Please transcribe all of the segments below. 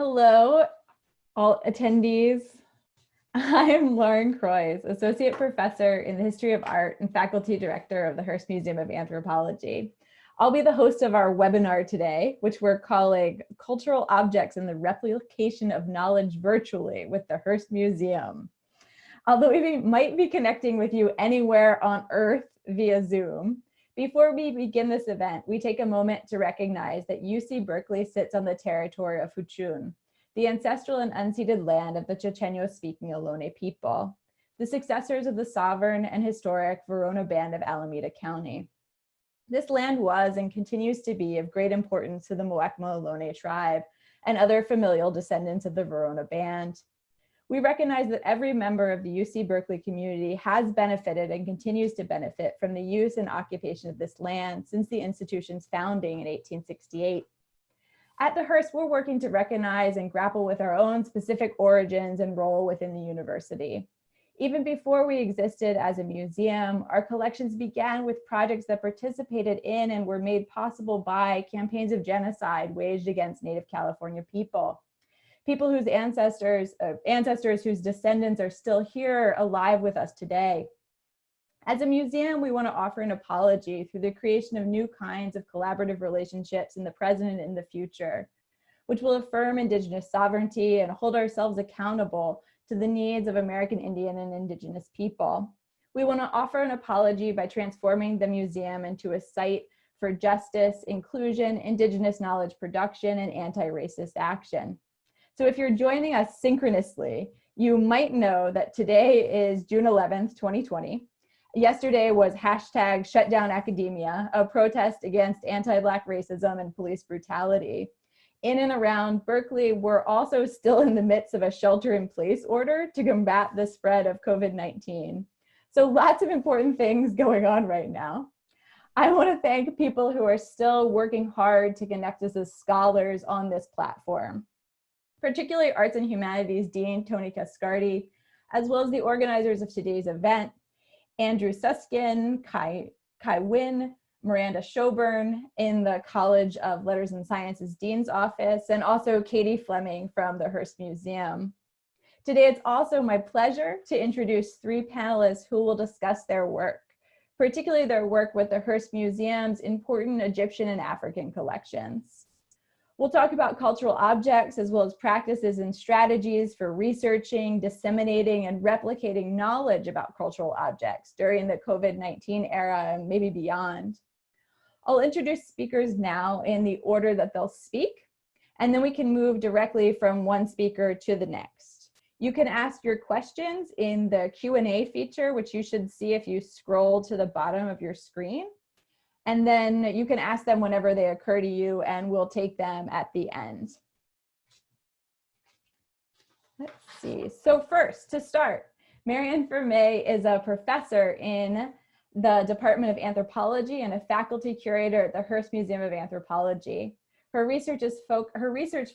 Hello, all attendees. I'm Lauren Croys, Associate Professor in the History of Art and Faculty Director of the Hearst Museum of Anthropology. I'll be the host of our webinar today, which we're calling Cultural Objects and the Replication of Knowledge Virtually with the Hearst Museum. Although we might be connecting with you anywhere on Earth via Zoom, before we begin this event, we take a moment to recognize that UC Berkeley sits on the territory of Huchun, the ancestral and unceded land of the Chochenyo-speaking Ohlone people, the successors of the sovereign and historic Verona Band of Alameda County. This land was and continues to be of great importance to the Muwekma Ohlone tribe and other familial descendants of the Verona Band. We recognize that every member of the UC Berkeley community has benefited and continues to benefit from the use and occupation of this land since the institution's founding in 1868. At the Hearst, we're working to recognize and grapple with our own specific origins and role within the university. Even before we existed as a museum, our collections began with projects that participated in and were made possible by campaigns of genocide waged against Native California people. People whose ancestors whose descendants are still here alive with us today. As a museum, we want to offer an apology through the creation of new kinds of collaborative relationships in the present and in the future, which will affirm Indigenous sovereignty and hold ourselves accountable to the needs of American Indian and Indigenous people. We want to offer an apology by transforming the museum into a site for justice, inclusion, Indigenous knowledge production, and anti-racist action. So if you're joining us synchronously, you might know that today is June 11th, 2020. Yesterday was hashtag shutdown academia, a protest against anti-Black racism and police brutality. In and around Berkeley, we're also still in the midst of a shelter-in-place order to combat the spread of COVID-19. So lots of important things going on right now. I want to thank people who are still working hard to connect us as scholars on this platform, particularly Arts and Humanities Dean Tony Cascardi, as well as the organizers of today's event, Andrew Suskin, Kai Wynn, Miranda Schoburn in the College of Letters and Sciences Dean's Office, and also Katie Fleming from the Hearst Museum. Today, it's also my pleasure to introduce three panelists who will discuss their work, particularly their work with the Hearst Museum's important Egyptian and African collections. We'll talk about cultural objects as well as practices and strategies for researching, disseminating, and replicating knowledge about cultural objects during the COVID-19 era and maybe beyond. I'll introduce speakers now in the order that they'll speak, and then we can move directly from one speaker to the next. You can ask your questions in the Q&A feature, which you should see if you scroll to the bottom of your screen. And then you can ask them whenever they occur to you, and we'll take them at the end. Let's see. So first, to start, Mariane Ferme is a professor in the Department of Anthropology and a faculty curator at the Hearst Museum of Anthropology. Her research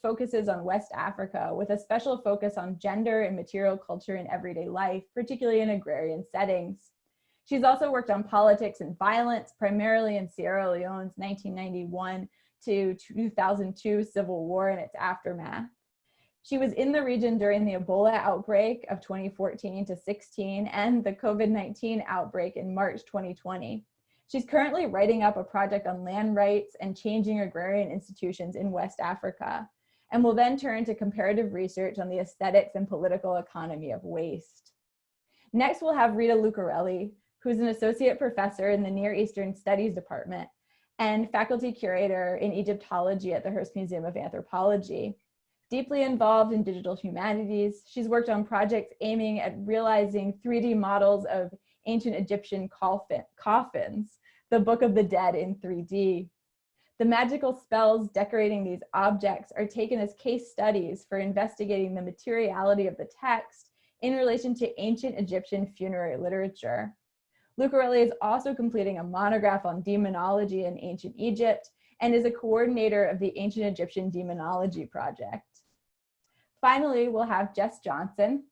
focuses on West Africa with a special focus on gender and material culture in everyday life, particularly in agrarian settings. She's also worked on politics and violence, primarily in Sierra Leone's 1991 to 2002 civil war and its aftermath. She was in the region during the Ebola outbreak of 2014 to 16 and the COVID-19 outbreak in March 2020. She's currently writing up a project on land rights and changing agrarian institutions in West Africa, and will then turn to comparative research on the aesthetics and political economy of waste. Next, we'll have Rita Lucarelli, who's an associate professor in the Near Eastern Studies Department and faculty curator in Egyptology at the Hearst Museum of Anthropology. Deeply involved in digital humanities, she's worked on projects aiming at realizing 3D models of ancient Egyptian coffins, the Book of the Dead in 3D. The magical spells decorating these objects are taken as case studies for investigating the materiality of the text in relation to ancient Egyptian funerary literature. Lucarelli is also completing a monograph on demonology in ancient Egypt and is a coordinator of the Ancient Egyptian Demonology Project. Finally, we'll have Jess Johnson,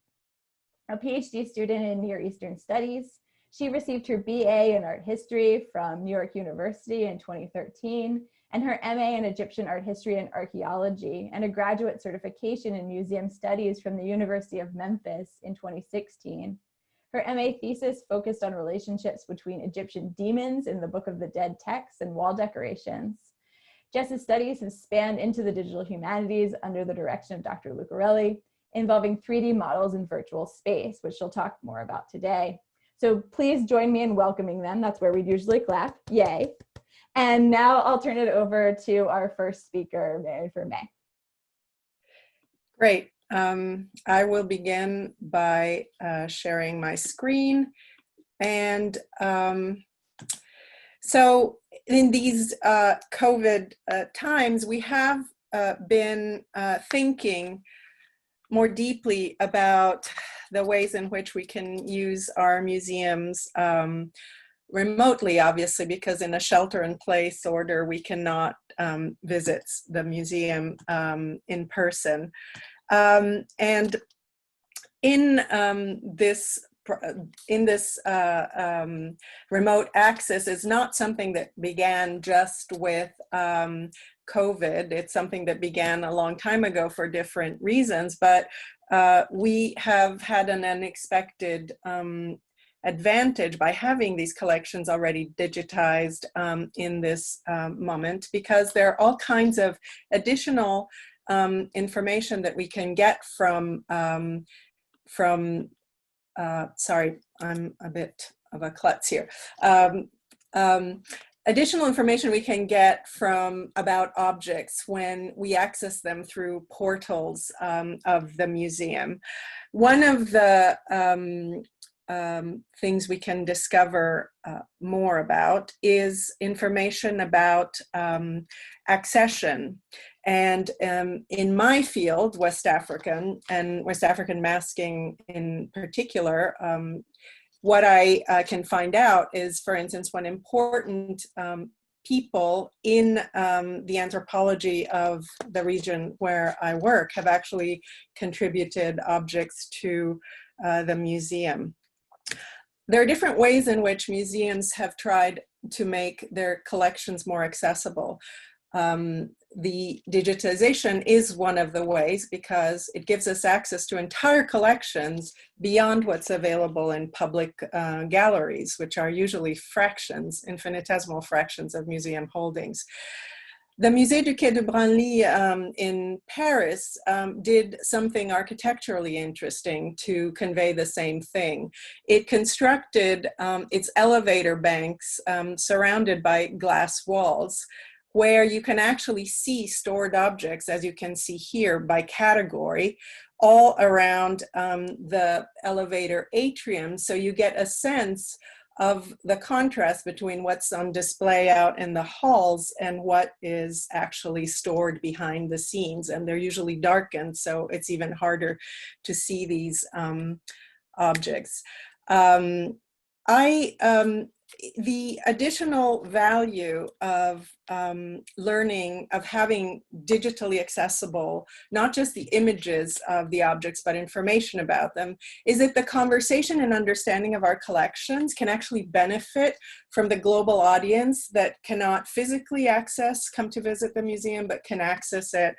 a PhD student in Near Eastern Studies. She received her BA in art history from New York University in 2013, and her MA in Egyptian art history and archaeology, and a graduate certification in museum studies from the University of Memphis in 2016. Her MA thesis focused on relationships between Egyptian demons in the Book of the Dead texts and wall decorations. Jess's studies have spanned into the digital humanities under the direction of Dr. Lucarelli, involving 3D models in virtual space, which she'll talk more about today. So please join me in welcoming them. That's where we'd usually clap. Yay. And now I'll turn it over to our first speaker, Mariane Ferme. Great. I will begin by sharing my screen. And so in these COVID times, we have been thinking more deeply about the ways in which we can use our museums remotely, obviously, because in a shelter-in-place order, we cannot visit the museum in person. And in this remote access is not something that began just with COVID. It's something that began a long time ago for different reasons, but we have had an unexpected advantage by having these collections already digitized in this moment, because there are all kinds of additional information that we can get from sorry, I'm a bit of a klutz here. Additional information we can get from about objects when we access them through portals of the museum. One of the things we can discover more about is information about accession. And in my field, West African, and West African masking in particular, what I can find out is, for instance, when important people in the anthropology of the region where I work have actually contributed objects to the museum. There are different ways in which museums have tried to make their collections more accessible. The digitization is one of the ways, because it gives us access to entire collections beyond what's available in public galleries, which are usually fractions, infinitesimal fractions of museum holdings. The Musée du Quai de Branly in Paris did something architecturally interesting to convey the same thing. It constructed its elevator banks surrounded by glass walls, where you can actually see stored objects, as you can see here, by category, all around the elevator atrium. So you get a sense of the contrast between what's on display out in the halls and what is actually stored behind the scenes. And they're usually darkened, so it's even harder to see these objects. The additional value of learning, of having digitally accessible, not just the images of the objects, but information about them, is that the conversation and understanding of our collections can actually benefit from the global audience that cannot physically come to visit the museum, but can access it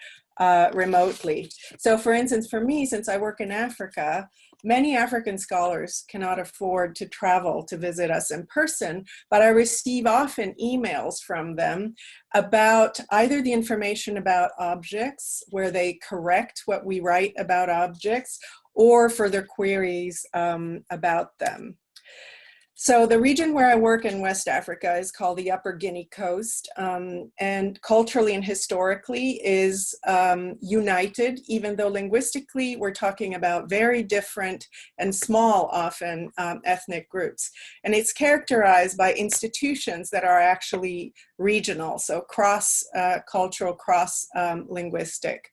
remotely. So for instance, for me, since I work in Africa, many African scholars cannot afford to travel to visit us in person, but I receive often emails from them about either the information about objects, where they correct what we write about objects, or further queries about them. So the region where I work in West Africa is called the Upper Guinea Coast, and culturally and historically is united, even though linguistically we're talking about very different and small, often, ethnic groups. And it's characterized by institutions that are actually regional, so cross-cultural, cross-linguistic.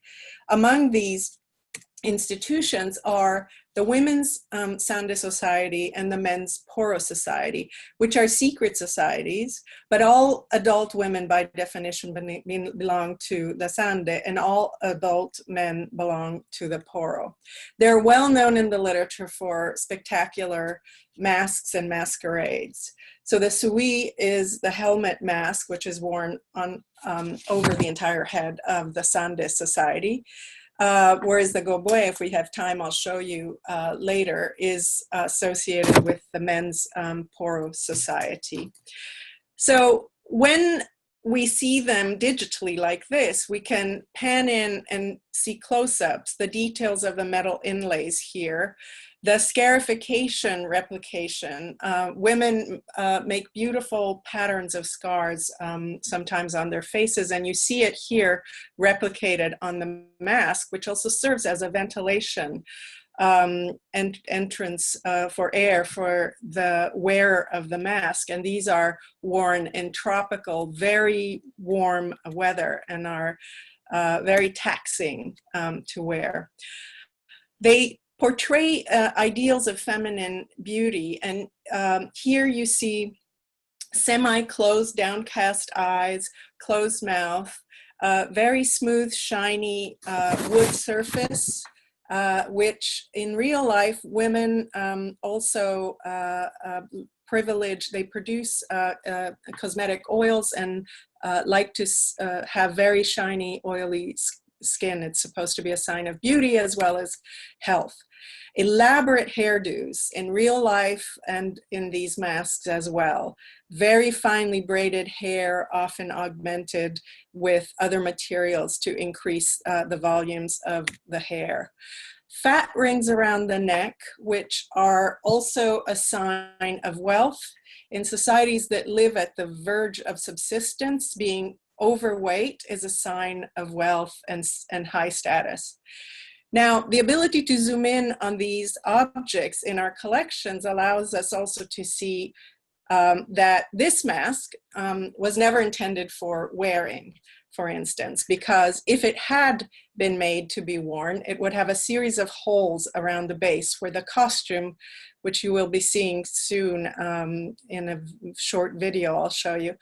Among these institutions are the Women's Sande Society and the Men's Poro Society, which are secret societies, but all adult women by definition belong to the Sande, and all adult men belong to the Poro. They're well known in the literature for spectacular masks and masquerades. So the Sui is the helmet mask, which is worn on over the entire head of the Sande Society. Whereas the Gobwe, if we have time, I'll show you later, is associated with the Men's Poro Society. So when we see them digitally like this, we can pan in and see close-ups, the details of the metal inlays here. The scarification replication, women make beautiful patterns of scars, sometimes on their faces, and you see it here replicated on the mask, which also serves as a ventilation and entrance for air for the wearer of the mask. And these are worn in tropical, very warm weather and are very taxing to wear. They portray ideals of feminine beauty. And here you see semi-closed, downcast eyes, closed mouth, very smooth, shiny wood surface, which in real life, women also privilege, they produce cosmetic oils and like to have very shiny, oily skin. It's supposed to be a sign of beauty as well as health. Elaborate hairdos in real life and in these masks as well. Very finely braided hair, often augmented with other materials to increase the volumes of the hair. Fat rings around the neck, which are also a sign of wealth. In societies that live at the verge of subsistence, being overweight is a sign of wealth and high status. Now, the ability to zoom in on these objects in our collections allows us also to see that this mask was never intended for wearing, for instance, because if it had been made to be worn, it would have a series of holes around the base where the costume, which you will be seeing soon in a short video I'll show you,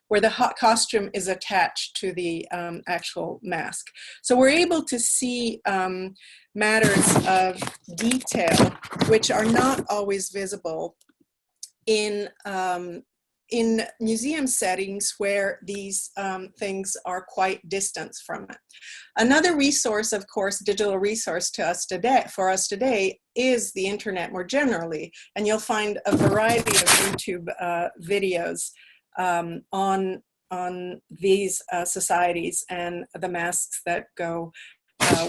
where the costume is attached to the actual mask. So we're able to see matters of detail which are not always visible in museum settings where these things are quite distant from it. Another resource, of course, digital resource for us today is the internet more generally, and you'll find a variety of YouTube videos on these societies and the masks that go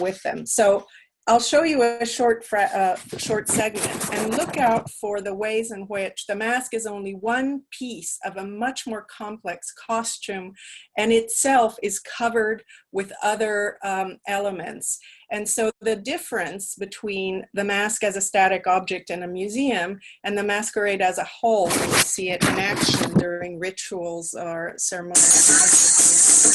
with them. So I'll show you a short segment, and look out for the ways in which the mask is only one piece of a much more complex costume, and itself is covered with other elements. And so the difference between the mask as a static object in a museum and the masquerade as a whole, when you see it in action during rituals or ceremonies.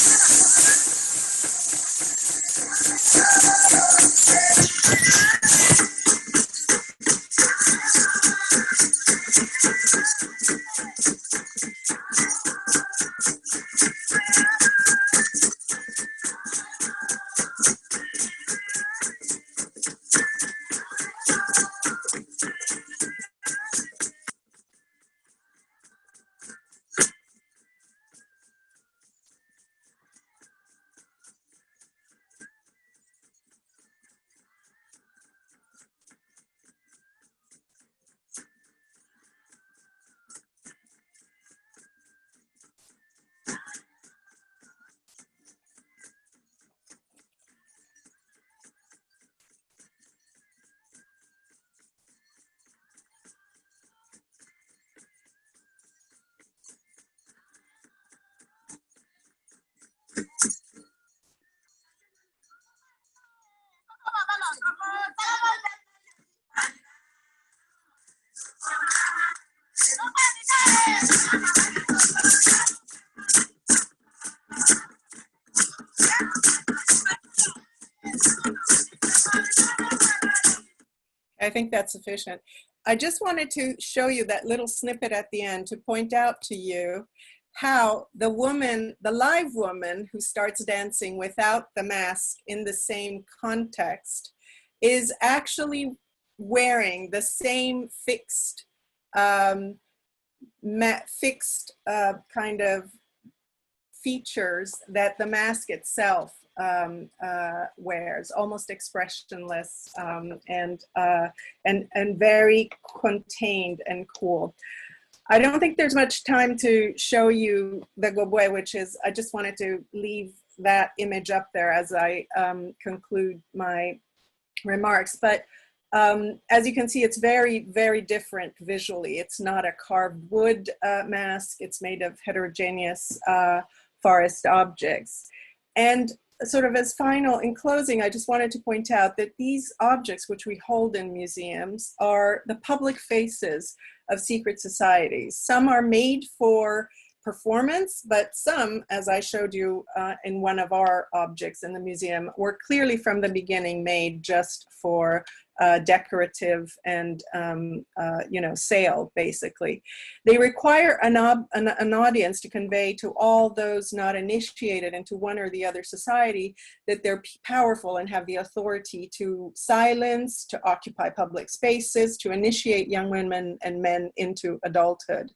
I think that's sufficient. I just wanted to show you that little snippet at the end to point out to you how the woman, the live woman who starts dancing without the mask in the same context is actually wearing the same fixed, kind of features that the mask itself wears, almost expressionless and very contained and cool. I don't think there's much time to show you the gobue, which is, I just wanted to leave that image up there as I conclude my remarks. But as you can see, it's very, very different visually. It's not a carved wood mask. It's made of heterogeneous forest objects. And sort of as final, in closing, I just wanted to point out that these objects which we hold in museums are the public faces of secret societies. Some are made for performance, but some, as I showed you in one of our objects in the museum, were clearly from the beginning made just for decorative and you know, sale, basically. They require an audience to convey to all those not initiated into one or the other society that they're powerful and have the authority to silence, to occupy public spaces, to initiate young women and men into adulthood.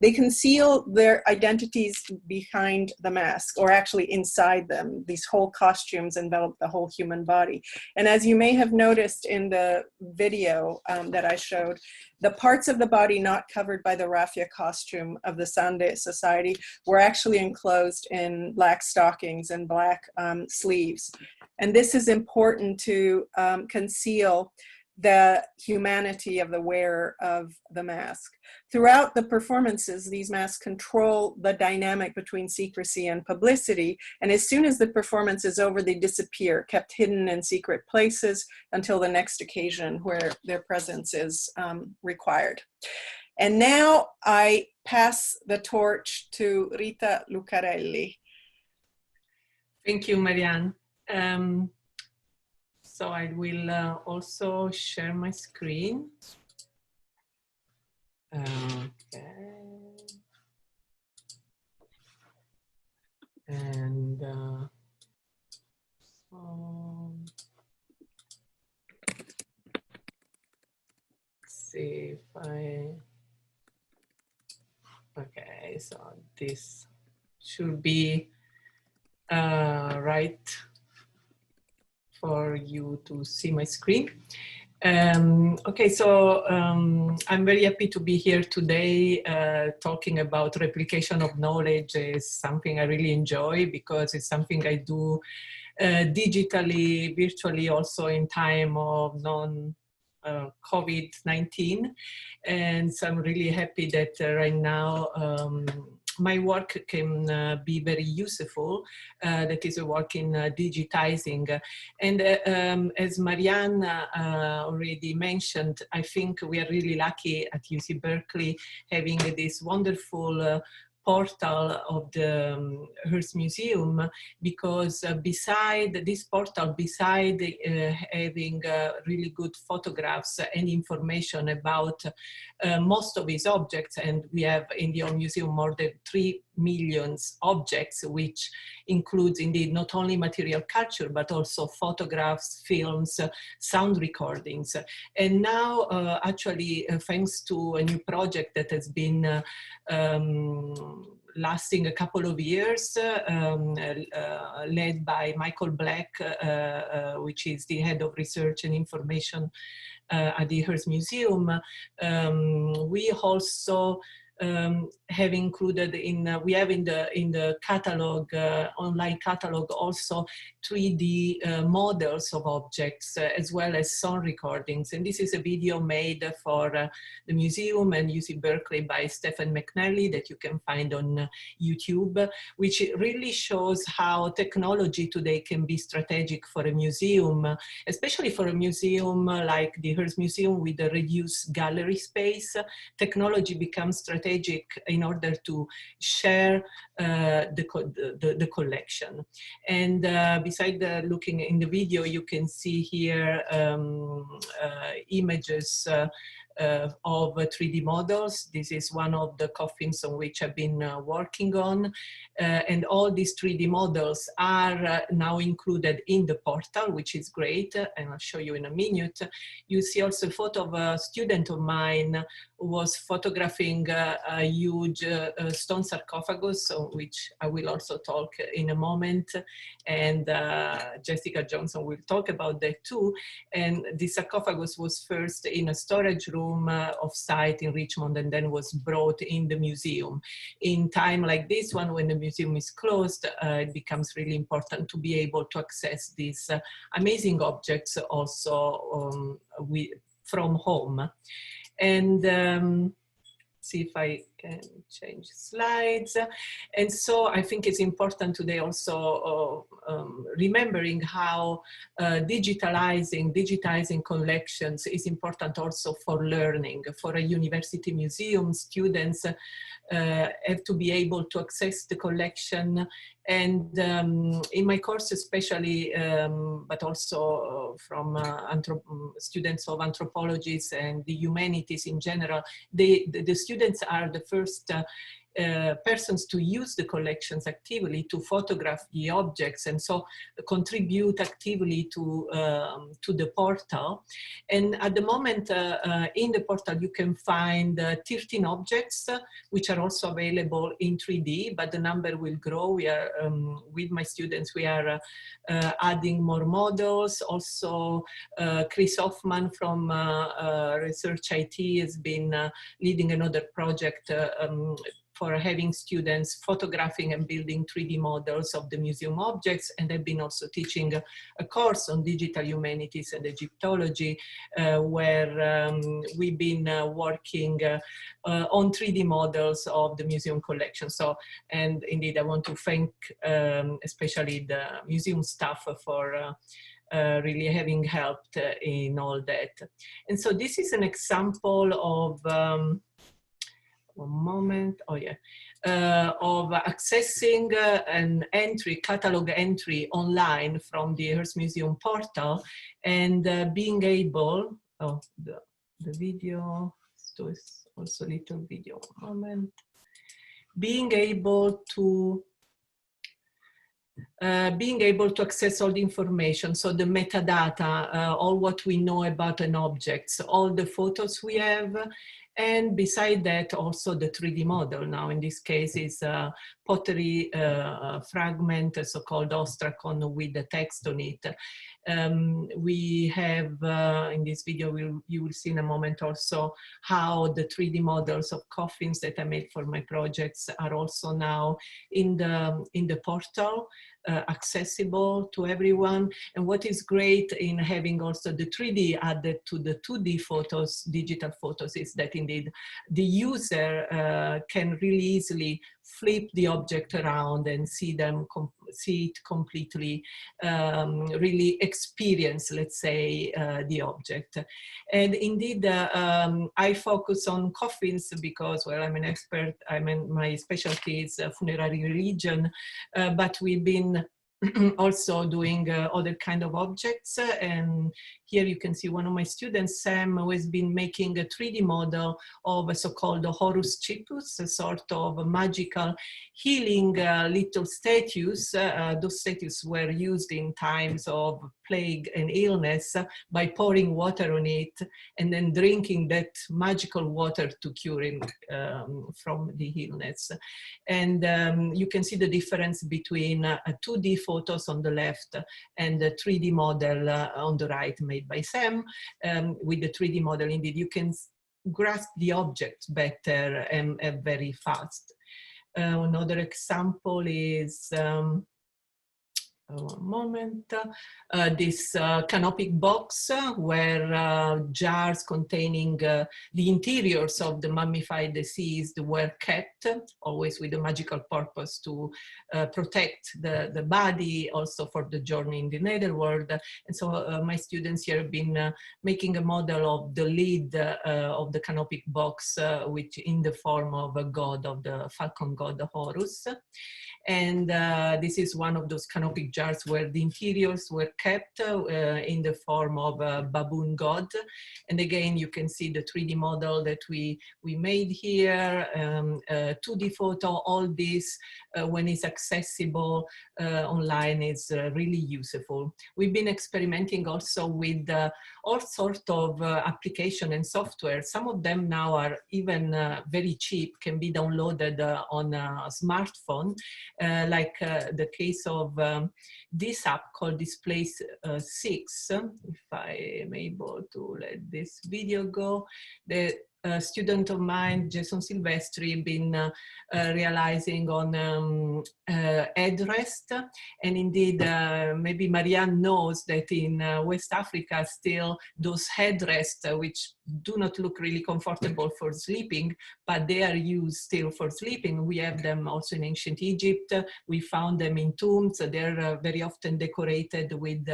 They conceal their identities behind the mask, or actually inside them. These whole costumes envelop the whole human body. And as you may have noticed in the video that I showed, the parts of the body not covered by the raffia costume of the Sande Society were actually enclosed in black stockings and black sleeves. And this is important to conceal the humanity of the wearer of the mask. Throughout the performances, these masks control the dynamic between secrecy and publicity, and as soon as the performance is over, they disappear, kept hidden in secret places until the next occasion where their presence is required. And now I pass the torch to Rita Lucarelli. Thank you, Mariane. So I will also share my screen. Okay. And let's see if I, okay, so this should be right for you to see my screen. Okay, so I'm very happy to be here today talking about replication of knowledge. Is something I really enjoy because it's something I do digitally, virtually, also in time of COVID-19. And so I'm really happy that right now my work can be very useful. That is a work in digitizing. And as Mariane already mentioned, I think we are really lucky at UC Berkeley having this wonderful portal of the Hearst Museum, because beside this portal, beside having really good photographs and information about most of these objects, and we have in the museum more than 3 million objects, which includes indeed not only material culture, but also photographs, films, sound recordings. And now actually thanks to a new project that has been lasting a couple of years, led by Michael Black, which is the head of research and information at the Hearst Museum. We also have included in, we have in the catalog, online catalog, also 3D models of objects, as well as sound recordings. And this is a video made for the museum and UC Berkeley by Stephen McNally that you can find on YouTube, which really shows how technology today can be strategic for a museum, especially for a museum like the Hearst Museum with a reduced gallery space. Technology becomes strategic in in order to share the collection. And beside looking in the video, you can see here images of 3D models. This is one of the coffins on which I've been working on. And all these 3D models are now included in the portal, which is great. And I'll show you in a minute. You see also a photo of a student of mine who was photographing a huge stone sarcophagus, on which I will also talk in a moment. And Jessica Johnson will talk about that too. And the sarcophagus was first in a storage room of site in Richmond, and then was brought in the museum. In time like this one, when the museum is closed, it becomes really important to be able to access these amazing objects also from home. And see if I can change slides. And so I think it's important today also remembering how digitizing collections is important also for learning. For a university museum, students have to be able to access the collection. And in my course especially, but also from students of anthropologies and the humanities in general, the students are the first persons to use the collections actively, to photograph the objects, and so contribute actively to the portal. And at the moment in the portal you can find 13 objects which are also available in 3D, but the number will grow. We are with my students, we are adding more models. Also Chris Hoffman from Research IT has been leading another project for having students photographing and building 3D models of the museum objects. And I've been also teaching a course on digital humanities and Egyptology, where we've been working on 3D models of the museum collection. So, and indeed, I want to thank especially the museum staff for really having helped in all that. And so this is an example of one moment, oh yeah, of accessing an entry, catalog entry online from the Hearst Museum portal, and being able, oh, the video, so it's also a little video, one moment, being able to access all the information, so the metadata, all what we know about an object, so all the photos we have, and beside that also the 3D model. Now in this case is a pottery fragment, a so-called ostracon with the text on it. We have in this video, you will see in a moment also how the 3D models of coffins that I made for my projects are also now in the portal, accessible to everyone. And what is great in having also the 3D added to the 2D photos, digital photos, is that indeed the user can really easily flip the object around and see it completely, really experience, let's say, the object. And indeed, I focus on coffins because, well, I'm an expert. My specialty is funerary religion, but we've been also doing other kind of objects. And here you can see one of my students, Sam, who has been making a 3D model of a so-called Horus Chippus, a sort of magical healing little statues. Those statues were used in times of plague and illness by pouring water on it and then drinking that magical water to cure him from the illness. And you can see the difference between 2D photos on the left and the 3D model on the right made by Sam. With the 3D model, indeed, you can grasp the object better and very fast. Another example is one moment, this canopic box where jars containing the interiors of the mummified deceased were kept, always with a magical purpose to protect the body, also for the journey in the netherworld. And so my students here have been making a model of the lid of the canopic box, which in the form of a god, of the falcon god Horus. And this is one of those canopic jars where the interiors were kept in the form of a baboon god. And again, you can see the 3D model that we made here, 2D photo, all this when it's accessible online is really useful. We've been experimenting also with all sorts of application and software. Some of them now are even very cheap, can be downloaded on a smartphone. Like the case of this app called Display 6. If I am able to let this video go. A student of mine, Jason Silvestri, been realizing on headrest. And indeed, maybe Mariane knows that in West Africa still those headrests, which do not look really comfortable for sleeping, but they are used still for sleeping. We have them also in ancient Egypt. We found them in tombs. They're very often decorated with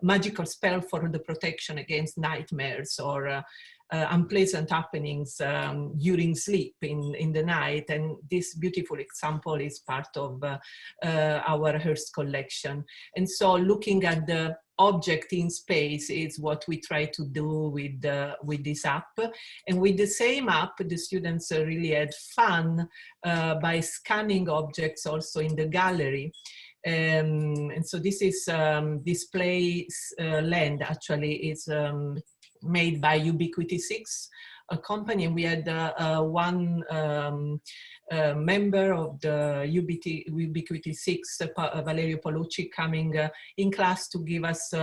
magical spell for the protection against nightmares or unpleasant happenings during sleep in the night. And this beautiful example is part of our Hearst collection. And so looking at the object in space is what we try to do with this app. And with the same app, the students really had fun by scanning objects also in the gallery. And so this is Display Land, actually. It's made by Ubiquity 6, a company, and we had one member of the Ubiquity 6, Valerio Paolucci, coming in class to give us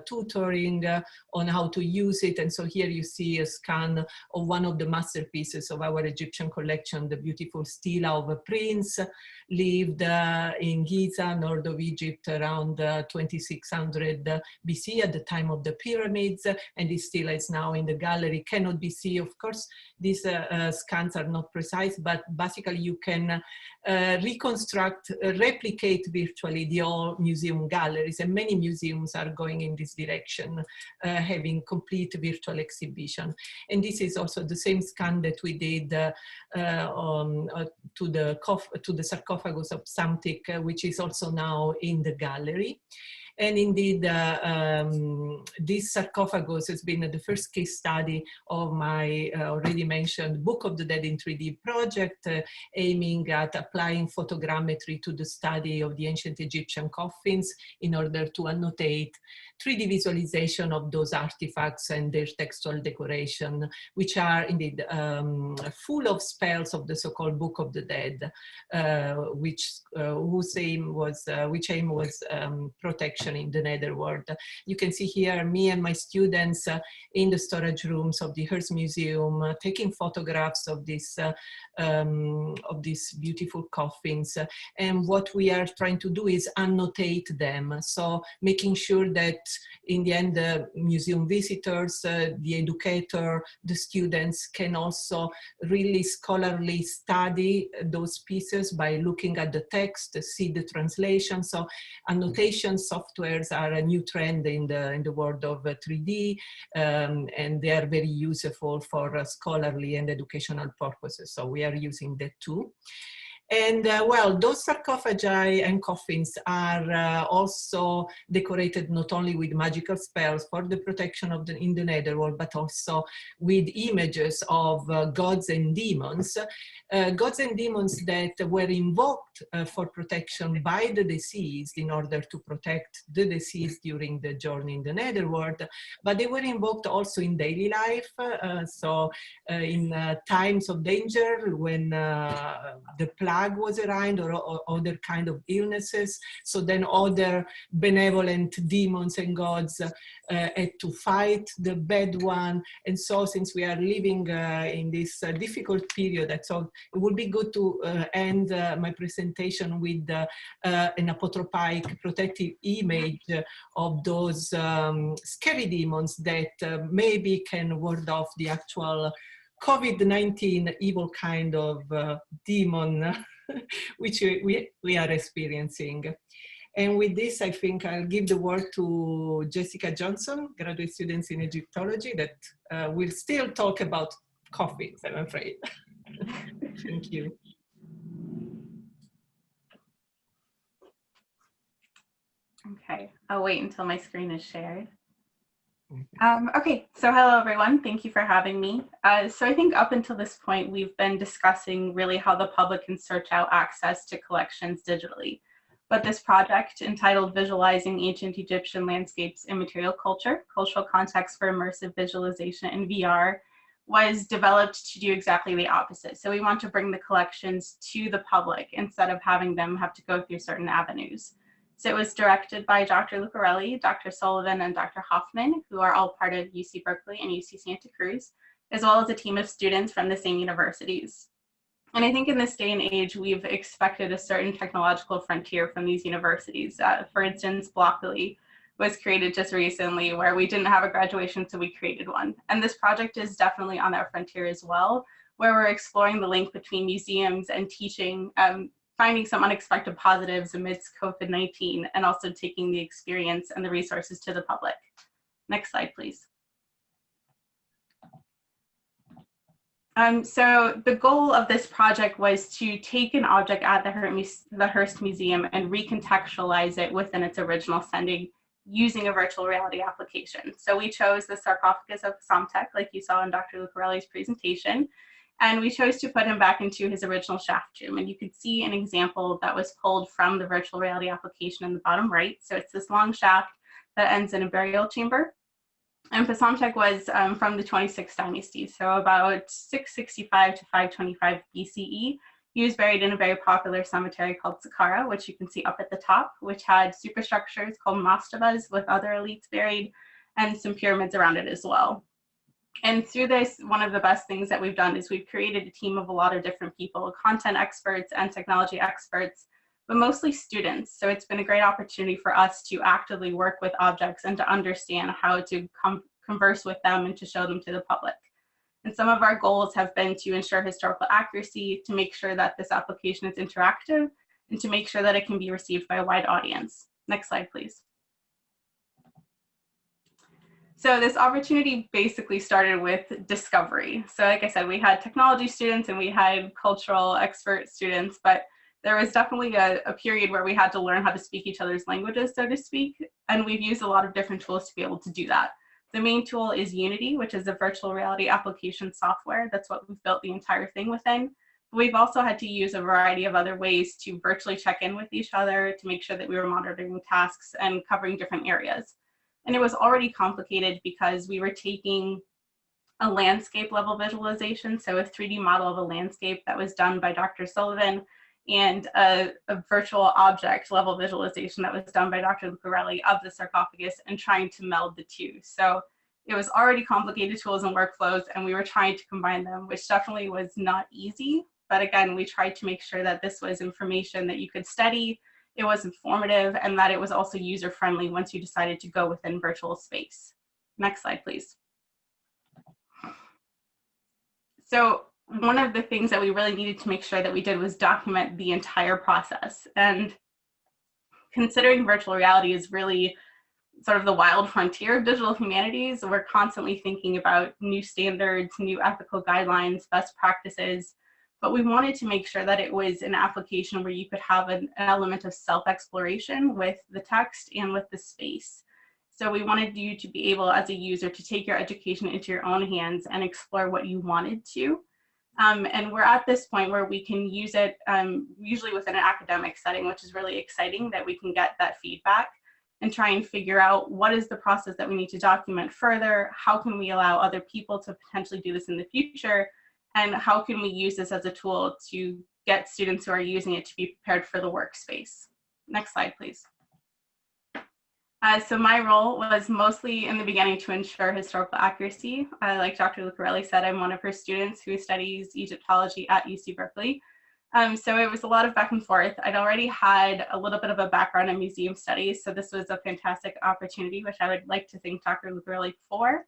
tutoring on how to use it. And so here you see a scan of one of the masterpieces of our Egyptian collection, the beautiful stela of a prince, lived in Giza, north of Egypt, around 2600 BC at the time of the pyramids. And this stela is now in the gallery, cannot be seen. Of course, these scans are not precise, but basically you can reconstruct, replicate virtually the old museum galleries, and many museums are going in this direction, having complete virtual exhibition. And this is also the same scan that we did to the sarcophagus of Psamtik, which is also now in the gallery. And indeed, this sarcophagus has been the first case study of my already mentioned Book of the Dead in 3D project, aiming at applying photogrammetry to the study of the ancient Egyptian coffins in order to annotate 3D visualization of those artifacts and their textual decoration, which are indeed full of spells of the so-called Book of the Dead, which aim was protection in the netherworld. You can see here me and my students in the storage rooms of the Hearst Museum taking photographs of these beautiful coffins. And what we are trying to do is annotate them. So making sure that in the end, the museum visitors, the educator, the students can also really scholarly study those pieces by looking at the text, see the translation. So annotation softwares are a new trend in the world of 3D, and they are very useful for scholarly and educational purposes. So we are using that too. And well, those sarcophagi and coffins are also decorated not only with magical spells for the protection of in the netherworld, but also with images of gods and demons. Gods and demons that were invoked for protection by the deceased in order to protect the deceased during the journey in the netherworld, but they were invoked also in daily life. So in times of danger, when the plague plague was around, or other kind of illnesses. So then other benevolent demons and gods had to fight the bad one. And so since we are living in this difficult period, I thought it would be good to end my presentation with an apotropaic protective image of those scary demons that maybe can ward off the actual COVID-19 evil kind of demon which we are experiencing. And with this, I think I'll give the word to Jessica Johnson, graduate students in Egyptology, that will still talk about coffins, I'm afraid. Thank you. Okay, I'll wait until my screen is shared. Okay, so hello everyone, thank you for having me. So I think up until this point, we've been discussing really how the public can search out access to collections digitally. But this project, entitled Visualizing Ancient Egyptian Landscapes in Material Culture, Cultural Context for Immersive Visualization in VR, was developed to do exactly the opposite. So we want to bring the collections to the public instead of having them have to go through certain avenues. So it was directed by Dr. Lucarelli, Dr. Sullivan, and Dr. Hoffman, who are all part of UC Berkeley and UC Santa Cruz, as well as a team of students from the same universities. And I think in this day and age, we've expected a certain technological frontier from these universities. For instance, Blockly was created just recently, where we didn't have a graduation, so we created one. And this project is definitely on that frontier as well, where we're exploring the link between museums and teaching, finding some unexpected positives amidst COVID-19, and also taking the experience and the resources to the public. Next slide, please. So the goal of this project was to take an object at the Hearst Museum and recontextualize it within its original setting using a virtual reality application. So we chose the sarcophagus of Psamtek, like you saw in Dr. Lucarelli's presentation, and we chose to put him back into his original shaft tomb. And you could see an example that was pulled from the virtual reality application in the bottom right. So it's this long shaft that ends in a burial chamber. And Psamtek was from the 26th dynasty, so about 665 to 525 BCE. He was buried in a very popular cemetery called Saqqara, which you can see up at the top, which had superstructures called mastabas with other elites buried, and some pyramids around it as well. And through this, one of the best things that we've done is we've created a team of a lot of different people, content experts and technology experts, but mostly students. So it's been a great opportunity for us to actively work with objects and to understand how to converse with them and to show them to the public. And some of our goals have been to ensure historical accuracy, to make sure that this application is interactive, and to make sure that it can be received by a wide audience. Next slide, please. So this opportunity basically started with discovery. So like I said, we had technology students and we had cultural expert students, but there was definitely a period where we had to learn how to speak each other's languages, so to speak, and we've used a lot of different tools to be able to do that. The main tool is Unity, which is a virtual reality application software. That's what we've built the entire thing within. But we've also had to use a variety of other ways to virtually check in with each other to make sure that we were monitoring tasks and covering different areas. And it was already complicated because we were taking a landscape level visualization, so a 3D model of a landscape that was done by Dr. Sullivan, and a virtual object level visualization that was done by Dr. Lucarelli of the sarcophagus, and trying to meld the two. So it was already complicated tools and workflows, and we were trying to combine them, which definitely was not easy. But again, we tried to make sure that this was information that you could study, it was informative, and that it was also user-friendly once you decided to go within virtual space. Next slide, please. So one of the things that we really needed to make sure that we did was document the entire process. And considering virtual reality is really sort of the wild frontier of digital humanities, we're constantly thinking about new standards, new ethical guidelines, best practices, but we wanted to make sure that it was an application where you could have an element of self-exploration with the text and with the space. So we wanted you to be able, as a user, to take your education into your own hands and explore what you wanted to. And we're at this point where we can use it usually within an academic setting, which is really exciting that we can get that feedback and try and figure out what is the process that we need to document further, how can we allow other people to potentially do this in the future, and how can we use this as a tool to get students who are using it to be prepared for the workspace. Next slide, please. So my role was mostly in the beginning to ensure historical accuracy. Like Dr. Lucarelli said, I'm one of her students who studies Egyptology at UC Berkeley. So it was a lot of back and forth. I'd already had a little bit of a background in museum studies, so this was a fantastic opportunity, which I would like to thank Dr. Lucarelli for,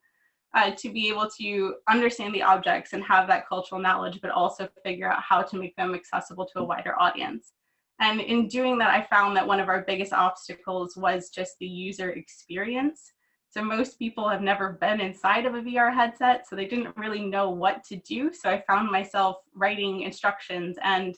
to be able to understand the objects and have that cultural knowledge, but also figure out how to make them accessible to a wider audience. And in doing that, I found that one of our biggest obstacles was just the user experience. So most people have never been inside of a VR headset, so they didn't really know what to do. So I found myself writing instructions and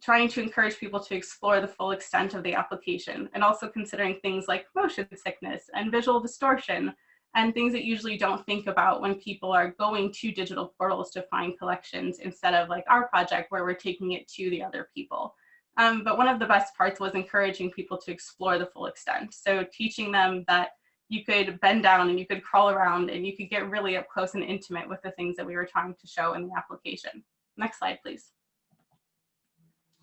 trying to encourage people to explore the full extent of the application, and also considering things like motion sickness and visual distortion, and things that usually don't think about when people are going to digital portals to find collections, instead of like our project where we're taking it to the other people. But one of the best parts was encouraging people to explore the full extent. So teaching them that you could bend down and you could crawl around and you could get really up close and intimate with the things that we were trying to show in the application. Next slide, please.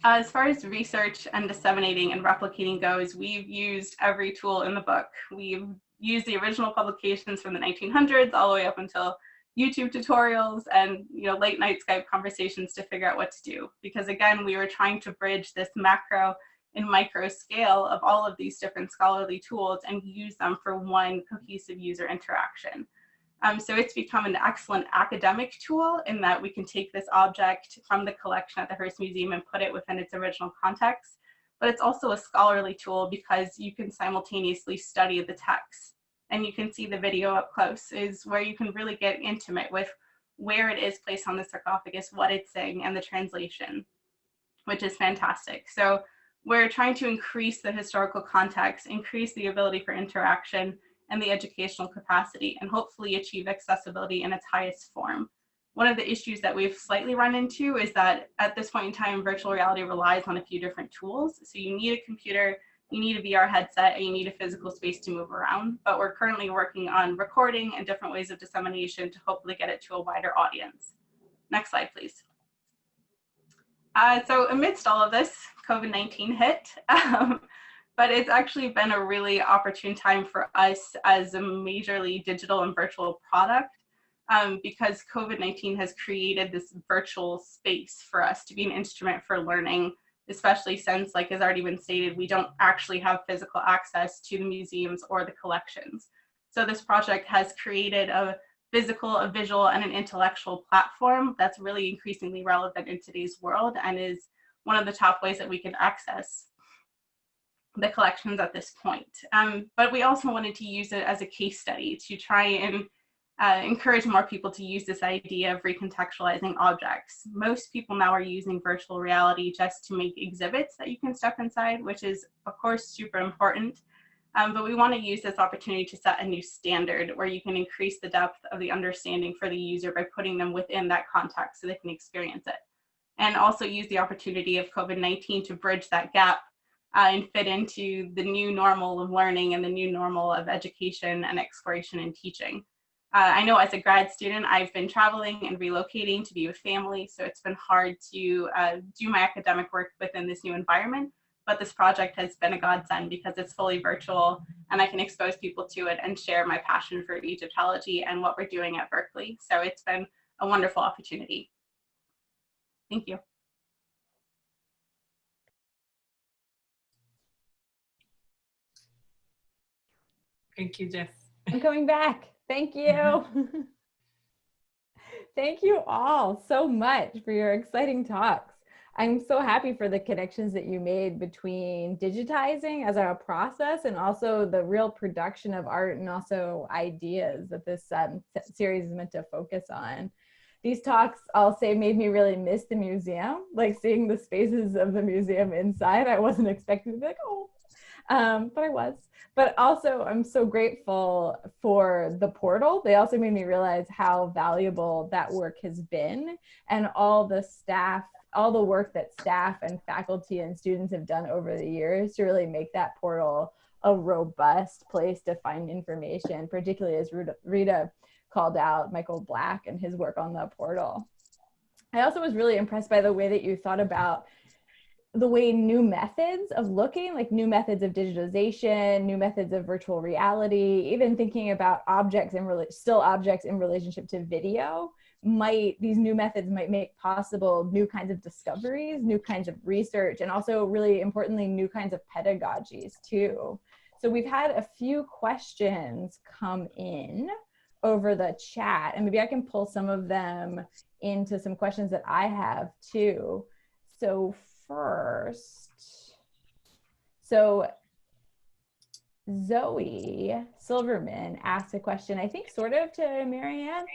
As far as research and disseminating and replicating goes, we've used every tool in the book. We've used the original publications from the 1900s all the way up until YouTube tutorials and late night Skype conversations to figure out what to do. Because again, we were trying to bridge this macro and micro scale of all of these different scholarly tools and use them for one cohesive user interaction. So it's become an excellent academic tool in that we can take this object from the collection at the Hearst Museum and put it within its original context. But it's also a scholarly tool because you can simultaneously study the text. And you can see the video up close, is where you can really get intimate with where it is placed on the sarcophagus, what it's saying, and the translation, which is fantastic. So we're trying to increase the historical context, increase the ability for interaction and the educational capacity, and hopefully achieve accessibility in its highest form. One of the issues that we've slightly run into is that at this point in time, virtual reality relies on a few different tools. So you need a computer, you need a VR headset, and you need a physical space to move around. But we're currently working on recording and different ways of dissemination to hopefully get it to a wider audience. Next slide, please. So amidst all of this, COVID-19 hit, but it's actually been a really opportune time for us as a majorly digital and virtual product, because COVID-19 has created this virtual space for us to be an instrument for learning, especially since, like has already been stated, we don't actually have physical access to the museums or the collections. So this project has created a physical, a visual, and an intellectual platform that's really increasingly relevant in today's world and is one of the top ways that we can access the collections at this point. But we also wanted to use it as a case study to try and encourage more people to use this idea of recontextualizing objects. Most people now are using virtual reality just to make exhibits that you can step inside, which is of course super important. But we want to use this opportunity to set a new standard where you can increase the depth of the understanding for the user by putting them within that context so they can experience it. And also use the opportunity of COVID-19 to bridge that gap and fit into the new normal of learning and the new normal of education and exploration and teaching. I know as a grad student, I've been traveling and relocating to be with family, so it's been hard to do my academic work within this new environment, but this project has been a godsend because it's fully virtual and I can expose people to it and share my passion for Egyptology and what we're doing at Berkeley. So it's been a wonderful opportunity. Thank you. Thank you, Jeff. I'm coming back. Thank you. Thank you all so much for your exciting talks. I'm so happy for the connections that you made between digitizing as a process and also the real production of art and also ideas that this series is meant to focus on. These talks, I'll say, made me really miss the museum, like seeing the spaces of the museum inside. I wasn't expecting to be like, oh, but I was. But also, I'm so grateful for the portal. They also made me realize how valuable that work has been, and all the staff, all the work that staff and faculty and students have done over the years to really make that portal a robust place to find information, particularly as Rita called out Michael Black and his work on the portal. I also was really impressed by the way that you thought about the way new methods of looking, like new methods of digitization, new methods of virtual reality, even thinking about objects and still objects in relationship to video, these new methods might make possible new kinds of discoveries, new kinds of research, and also really importantly, new kinds of pedagogies too. So we've had a few questions come in over the chat, and maybe I can pull some of them into some questions that I have too. So first, so Zoe Silverman asked a question, I think sort of to Marianne.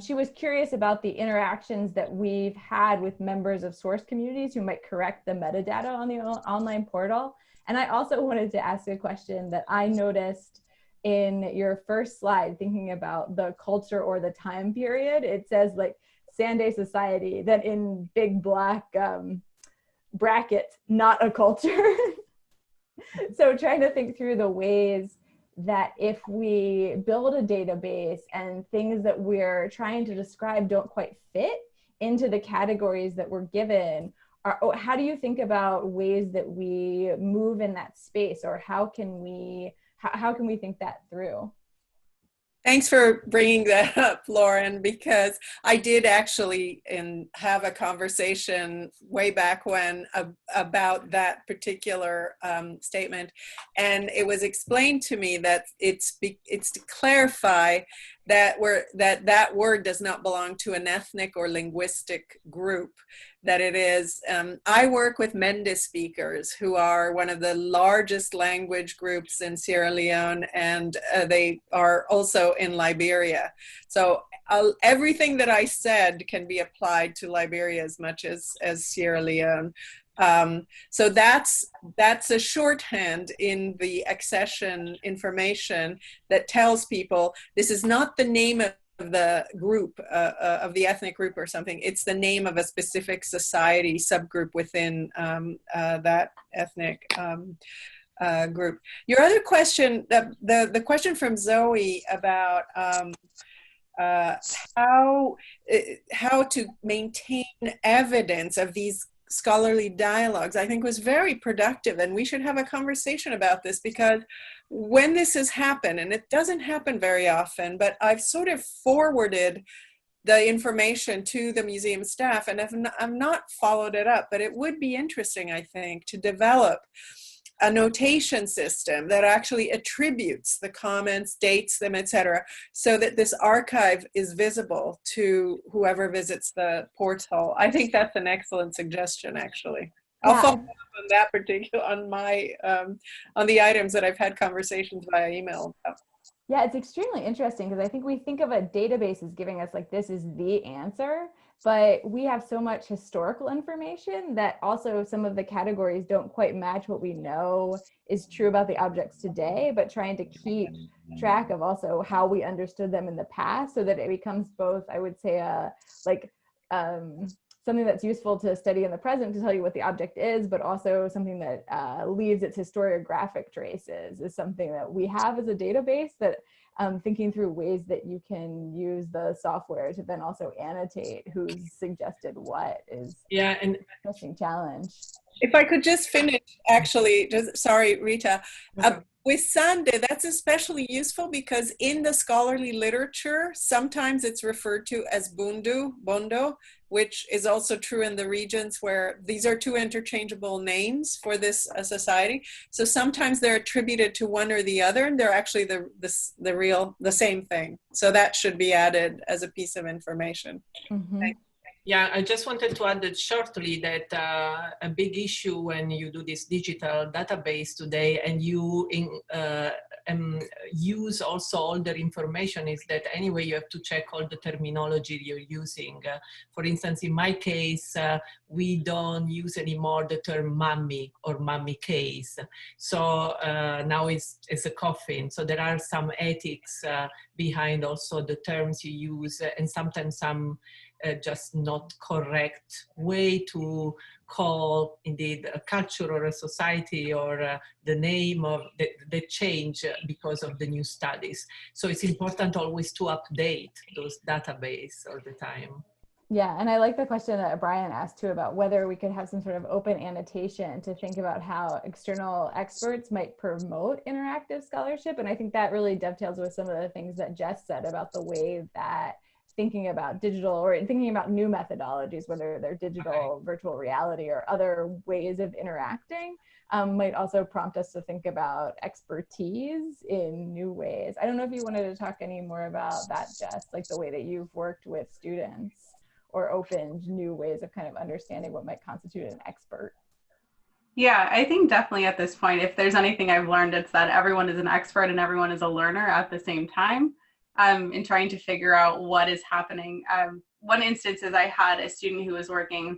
She was curious about the interactions that we've had with members of source communities who might correct the metadata on the online portal. And I also wanted to ask a question that I noticed in your first slide, thinking about the culture or the time period. It says like Sunday society, then in big black brackets, not a culture. So trying to think through the ways that if we build a database and things that we're trying to describe don't quite fit into the categories that we're given, how do you think about ways that we move in that space, or how can we think that through? Thanks for bringing that up, Lauren, because I did actually have a conversation way back when about that particular statement, and it was explained to me that it's to clarify that that word does not belong to an ethnic or linguistic group, that it is, I work with Mende speakers, who are one of the largest language groups in Sierra Leone, and they are also in Liberia. So everything that I said can be applied to Liberia as much as Sierra Leone. So that's a shorthand in the accession information that tells people this is not the name of the group, of the ethnic group or something. It's the name of a specific society subgroup within that ethnic group. Your other question, the question from Zoe about how to maintain evidence of these scholarly dialogues, I think was very productive, and we should have a conversation about this, because when this has happened, and it doesn't happen very often, but I've sort of forwarded the information to the museum staff, and I've not followed it up, but it would be interesting, I think, to develop a notation system that actually attributes the comments, dates them, etc., so that this archive is visible to whoever visits the portal. I think that's an excellent suggestion, actually. I'll follow up on that on my, on the items that I've had conversations via email about. Yeah, it's extremely interesting, because I think we think of a database as giving us like, this is the answer, but we have so much historical information that also some of the categories don't quite match what we know is true about the objects today, but trying to keep track of also how we understood them in the past, so that it becomes both, I would say, something that's useful to study in the present to tell you what the object is, but also something that leaves its historiographic traces, is something that we have as a database, that thinking through ways that you can use the software to then also annotate who's suggested what is an interesting challenge. If I could just finish, actually, sorry, Rita. With Sande, that's especially useful because in the scholarly literature, sometimes it's referred to as Bondo, which is also true in the regions where these are two interchangeable names for this society. So sometimes they're attributed to one or the other, and they're actually the same thing. So that should be added as a piece of information. Mm-hmm. Yeah, I just wanted to add that shortly that a big issue when you do this digital database today and you use also older information is that anyway you have to check all the terminology you're using. For instance, in my case, we don't use anymore the term mommy or mommy case. So now it's a coffin. So there are some ethics behind also the terms you use, and sometimes some just not correct way to call indeed a culture or a society or the name of the change because of the new studies. So it's important always to update those database all the time. Yeah, and I like the question that Brian asked too about whether we could have some sort of open annotation to think about how external experts might promote interactive scholarship. And I think that really dovetails with some of the things that Jess said about the way that thinking about digital or thinking about new methodologies, whether they're digital, virtual reality, or other ways of interacting, might also prompt us to think about expertise in new ways. I don't know if you wanted to talk any more about that, Jess, like the way that you've worked with students or opened new ways of kind of understanding what might constitute an expert. Yeah, I think definitely at this point, if there's anything I've learned, it's that everyone is an expert and everyone is a learner at the same time, in trying to figure out what is happening. One instance is I had a student who was working,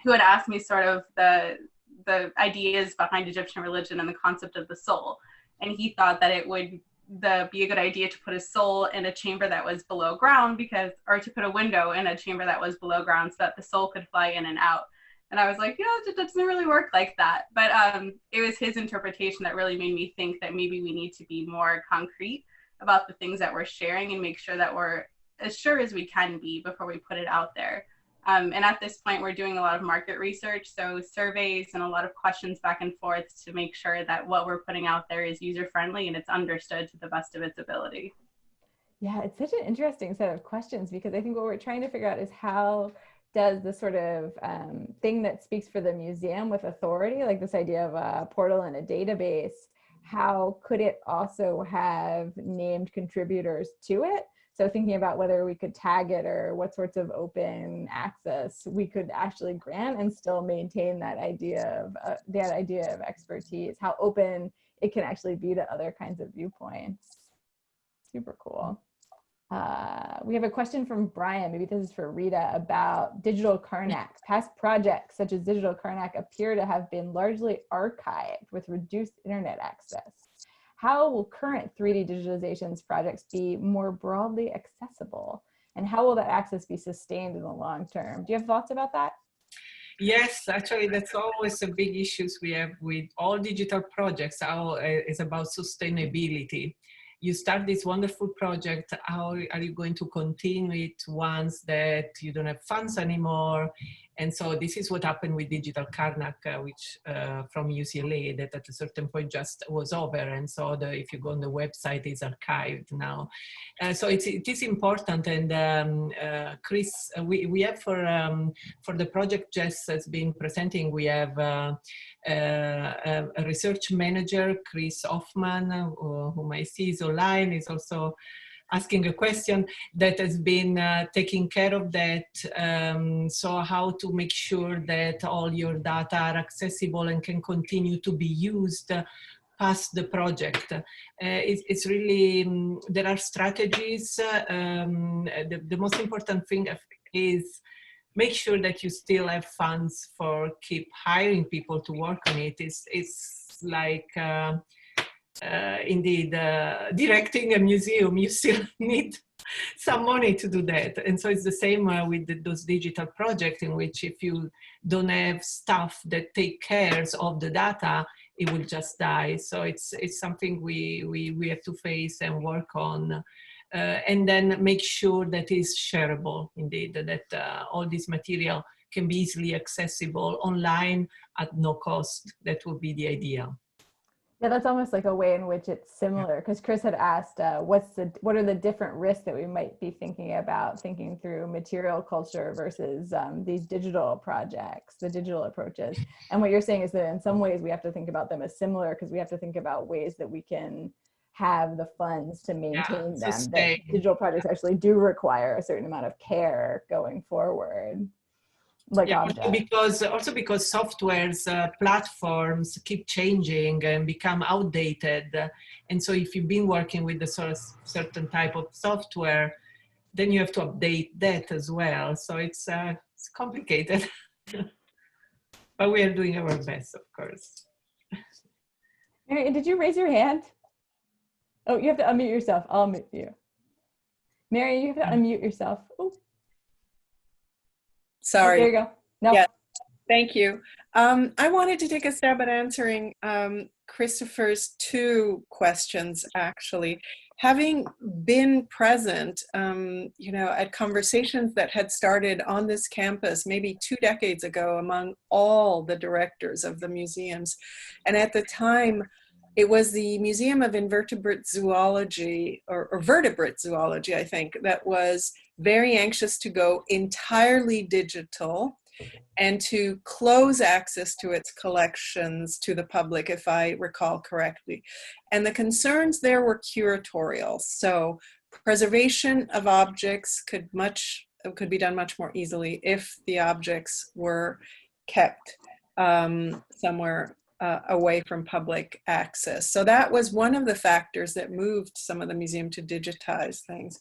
who had asked me sort of the ideas behind Egyptian religion and the concept of the soul. And he thought that it would be a good idea to put a soul in a chamber that was below ground or to put a window in a chamber that was below ground so that the soul could fly in and out. And I was like, it doesn't really work like that. But it was his interpretation that really made me think that maybe we need to be more concrete about the things that we're sharing and make sure that we're as sure as we can be before we put it out there. And at this point, we're doing a lot of market research, so surveys and a lot of questions back and forth to make sure that what we're putting out there is user-friendly and it's understood to the best of its ability. Yeah, it's such an interesting set of questions because I think what we're trying to figure out is how does the sort of thing that speaks for the museum with authority, like this idea of a portal and a database, how could it also have named contributors to it? So thinking about whether we could tag it or what sorts of open access we could actually grant and still maintain that idea of expertise, how open it can actually be to other kinds of viewpoints. Super cool. We have a question from Brian, maybe this is for Rita, about digital Karnak. Past projects such as digital Karnak appear to have been largely archived with reduced internet access. How will current 3D digitalizations projects be more broadly accessible? And how will that access be sustained in the long term? Do you have thoughts about that? Yes, actually, that's always a big issue we have with all digital projects. It's about sustainability. You start this wonderful project, how are you going to continue it once that you don't have funds anymore? And so this is what happened with Digital Karnak, which from UCLA, that at a certain point just was over. And so if you go on the website, it's archived now. So it is important. And Chris, we have for the project Jess has been presenting, we have a research manager, Chris Hoffman, whom I see is online, is also asking a question that has been taking care of that. So how to make sure that all your data are accessible and can continue to be used past the project. It's really, there are strategies. The most important thing is make sure that you still have funds for keep hiring people to work on it. It's like, indeed, directing a museum, you still need some money to do that. And so it's the same with those digital projects in which if you don't have staff that take care of the data, it will just die. So it's something we have to face and work on. And then make sure that it's shareable, indeed, that all this material can be easily accessible online at no cost. That would be the idea. Yeah, that's almost like a way in which it's similar, because Chris had asked, what are the different risks that we might be thinking about, thinking through material culture versus these digital projects, the digital approaches. And what you're saying is that in some ways we have to think about them as similar, because we have to think about ways that we can have the funds to maintain them. That digital projects actually do require a certain amount of care going forward. Like because software's platforms keep changing and become outdated. And so if you've been working with a sort of certain type of software, then you have to update that as well. So it's complicated, but we are doing our best, of course. Mariane, did you raise your hand? Oh, you have to unmute yourself. I'll unmute you. Mariane, you have to unmute yourself. Oh. Sorry. Oh, there you go. No. Yeah, thank you. I wanted to take a stab at answering Christopher's two questions, actually. Having been present, at conversations that had started on this campus maybe 2 decades ago among all the directors of the museums, and at the time, it was the Museum of Invertebrate Zoology, or Vertebrate Zoology, I think, that was very anxious to go entirely digital and to close access to its collections to the public, if I recall correctly. And the concerns there were curatorial. So preservation of objects could be done much more easily if the objects were kept somewhere away from public access. So that was one of the factors that moved some of the museum to digitize things.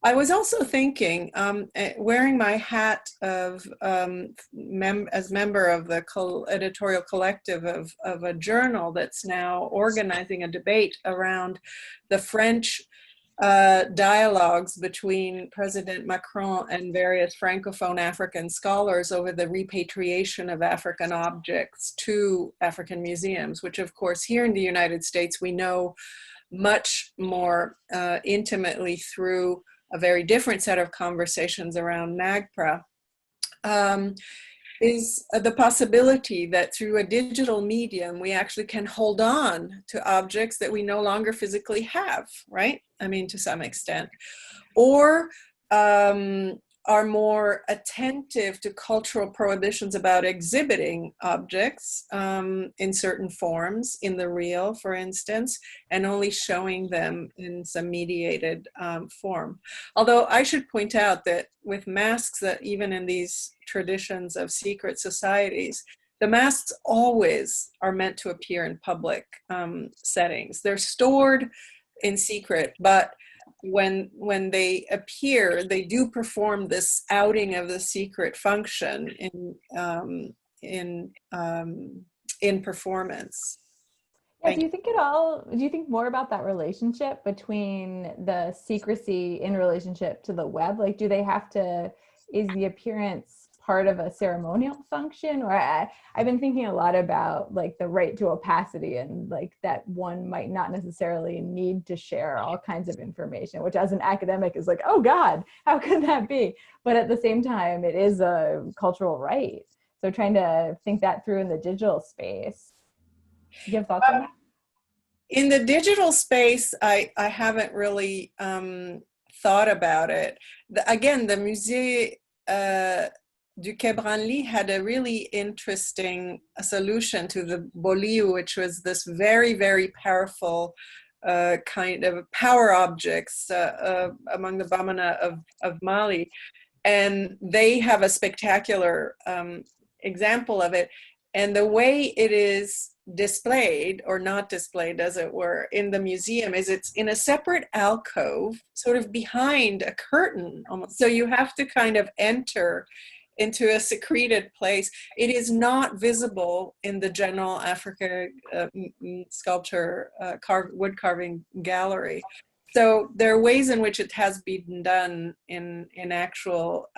I was also thinking, wearing my hat of as member of the editorial collective of a journal that's now organizing a debate around the French dialogues between President Macron and various Francophone African scholars over the repatriation of African objects to African museums, which of course here in the United States we know much more intimately through a very different set of conversations around NAGPRA, is the possibility that through a digital medium, we actually can hold on to objects that we no longer physically have, right? I mean, to some extent. Or are more attentive to cultural prohibitions about exhibiting objects in certain forms, in the real, for instance, and only showing them in some mediated form. Although I should point out that with masks, that even in these traditions of secret societies, the masks always are meant to appear in public settings. They're stored in secret, but when they appear, they do perform this outing of the secret function in performance. Yeah, do you think more about that relationship between the secrecy in relationship to the web? Like, is the appearance part of a ceremonial function? Or I've been thinking a lot about like the right to opacity, and like that one might not necessarily need to share all kinds of information, which as an academic is like, oh God, how could that be? But at the same time, it is a cultural right. So trying to think that through in the digital space. Do you have thoughts on that? In the digital space, I haven't really thought about it. Again, the Musée du Quai Branly had a really interesting solution to the Boliu, which was this very, very powerful kind of power objects among the Bamana of Mali. And they have a spectacular example of it. And the way it is displayed, or not displayed as it were, in the museum is it's in a separate alcove, sort of behind a curtain almost. So you have to kind of enter into a secreted place. It is not visible in the general Africa sculpture wood carving gallery. So there are ways in which it has been done in actual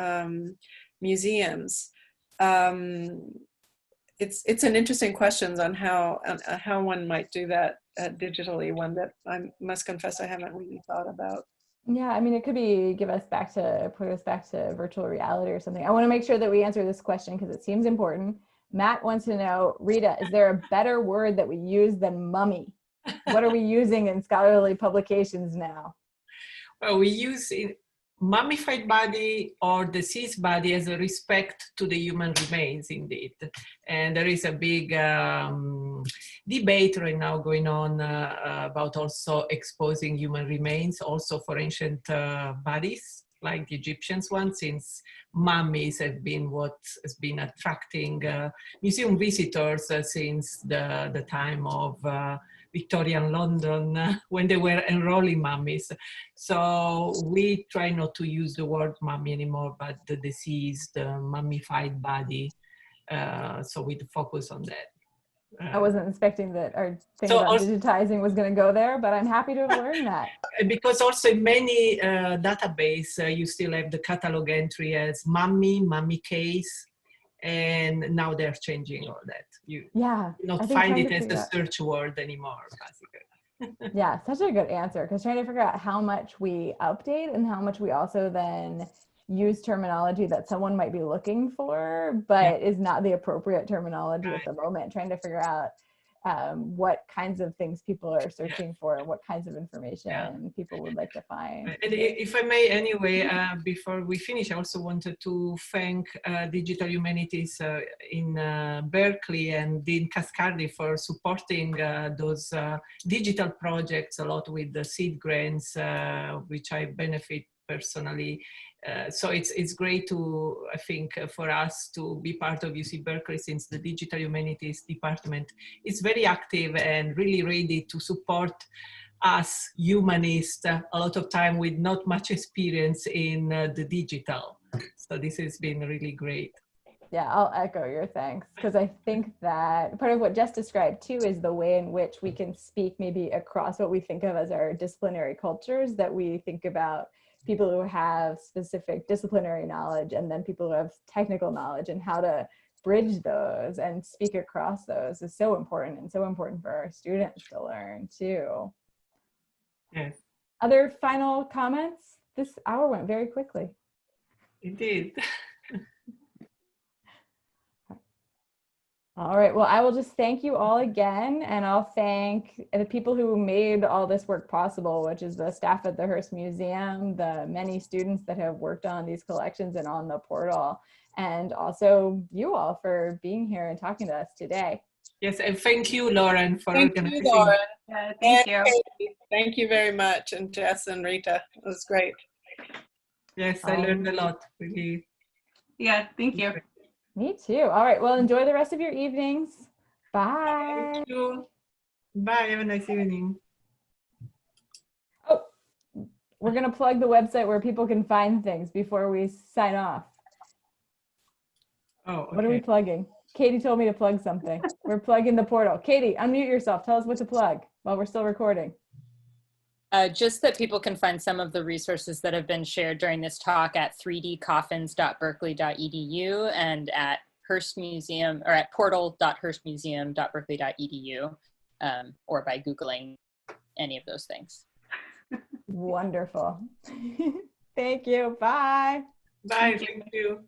museums. It's an interesting question on how one might do that digitally, one that I must confess I haven't really thought about. Yeah, I mean, it could be put us back to virtual reality or something. I want to make sure that we answer this question because it seems important. Matt wants to know, Rita, is there a better word that we use than mummy? What are we using in scholarly publications now? Well, we use mummified body or deceased body as a respect to the human remains, indeed. And there is a big debate right now going on about also exposing human remains also for ancient bodies, like the Egyptians one, since mummies have been what has been attracting museum visitors since the time of Victorian London, when they were enrolling mummies. So we try not to use the word mummy anymore, but the deceased, mummified body. So we focus on that. I wasn't expecting that our thing about digitizing was going to go there, but I'm happy to have learned that. Because also in many databases, you still have the catalog entry as mummy, mummy case. and now they're changing all that. You Yeah, not I think find trying it to as figure the out- search word anymore, basically. Yeah, such a good answer, because trying to figure out how much we update and how much we also then use terminology that someone might be looking for, but is not the appropriate terminology at the moment, trying to figure out what kinds of things people are searching for, what kinds of information people would like to find. And if I may, anyway, before we finish, I also wanted to thank Digital Humanities in Berkeley and Dean Cascardi for supporting those digital projects a lot with the seed grants, which I benefit personally. So it's great to, I think, for us to be part of UC Berkeley, since the Digital Humanities department is very active and really ready to support us humanists a lot of time with not much experience in the digital. So this has been really great. Yeah, I'll echo your thanks, because I think that part of what Jess described too is the way in which we can speak maybe across what we think of as our disciplinary cultures, that we think about people who have specific disciplinary knowledge and then people who have technical knowledge, and how to bridge those and speak across those is so important, and so important for our students to learn too. Yes, Other final comments? This hour went very quickly. it did. All right, well, I will just thank you all again, and I'll thank the people who made all this work possible, which is the staff at the Hearst Museum, the many students that have worked on these collections and on the portal, and also you all for being here and talking to us today. Yes, and thank you, Lauren, for organizing. Thank you, Lauren. Thank you. Katie. Thank you very much. And Jess and Rita, it was great. Yes, I learned a lot, really. Yeah, thank you. Me too. All right, well, enjoy the rest of your evenings. Bye. Thank you. Bye, have a nice evening. Oh, we're going to plug the website where people can find things before we sign off. Oh, okay. What are we plugging? Katie told me to plug something. We're plugging the portal. Katie, unmute yourself. Tell us what to plug while we're still recording. Just that people can find some of the resources that have been shared during this talk at 3dcoffins.berkeley.edu and at Hearst Museum, or at portal.hearstmuseum.berkeley.edu, or by Googling any of those things. Wonderful. Thank you. Bye. Bye, thank you.